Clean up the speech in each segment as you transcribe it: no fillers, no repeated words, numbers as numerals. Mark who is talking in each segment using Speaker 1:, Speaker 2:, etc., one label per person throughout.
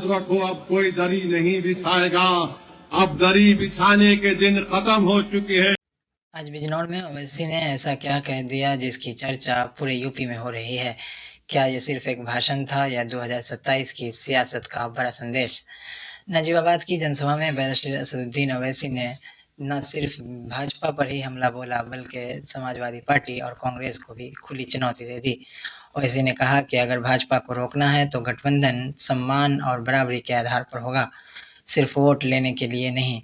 Speaker 1: याद रखो, अब कोई दरी नहीं बिछाएगा। अब दरी बिछाने के दिन खत्म हो चुके हैं।
Speaker 2: आज बिजनौर में ओवैसी ने ऐसा क्या कह दिया जिसकी चर्चा पूरे यूपी में हो रही है? क्या ये सिर्फ एक भाषण था या 2027 की सियासत का बड़ा संदेश? नजीबाबाद की जनसभा में बैरिस्टर असदुद्दीन ओवैसी ने न सिर्फ भाजपा पर ही हमला बोला बल्कि समाजवादी पार्टी और कांग्रेस को भी खुली चुनौती दे दी। ओवैसी ने कहा कि अगर भाजपा को रोकना है तो गठबंधन सम्मान और बराबरी के आधार पर होगा, सिर्फ वोट लेने के लिए नहीं।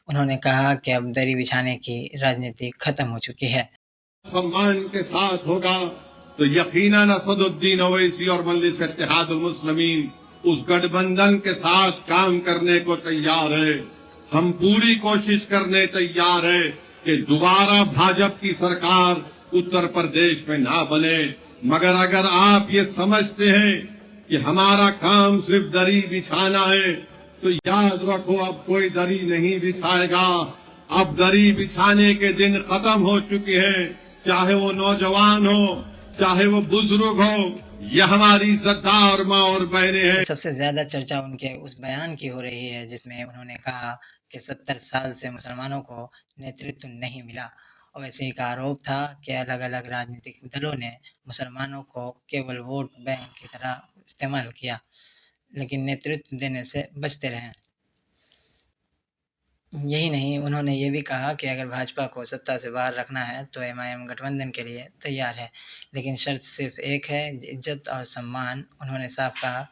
Speaker 2: उन्होंने कहा कि अब दरी बिछाने की राजनीति खत्म हो चुकी है।
Speaker 1: सम्मान के साथ होगा तो यकीनन असदुद्दीन ओवैसी और मजलिस इत्तेहादुल मुस्लिमीन उस गठबंधन के साथ काम करने को तैयार है। हम पूरी कोशिश करने तैयार है कि दोबारा भाजपा की सरकार उत्तर प्रदेश में ना बने। मगर अगर आप ये समझते हैं कि हमारा काम सिर्फ दरी बिछाना है, तो याद रखो, अब कोई दरी नहीं बिछाएगा। अब दरी बिछाने के दिन खत्म हो चुके हैं। चाहे वो नौजवान हो, चाहे वो बुजुर्ग हो, ये हमारी इज्जतदार माँ और बहनें हैं।
Speaker 2: सबसे ज्यादा चर्चा उनके उस बयान की हो रही है जिसमें उन्होंने कहा कि 70 साल से मुसलमानों को नेतृत्व नहीं मिला। और वैसे ही का आरोप था कि अलग अलग राजनीतिक दलों ने मुसलमानों को केवल वोट बैंक की तरह इस्तेमाल किया, लेकिन नेतृत्व देने से बचते रहे। यही नहीं, उन्होंने ये भी कहा कि अगर भाजपा को सत्ता से बाहर रखना है तो एमआईएम गठबंधन के लिए तैयार है, लेकिन शर्त सिर्फ एक है, इज्जत और सम्मान। उन्होंने साफ कहा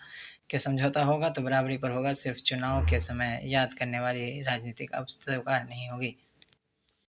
Speaker 2: कि समझौता होगा तो बराबरी पर होगा, सिर्फ चुनाव के समय याद करने वाली राजनीतिक अब स्वीकार नहीं होगी।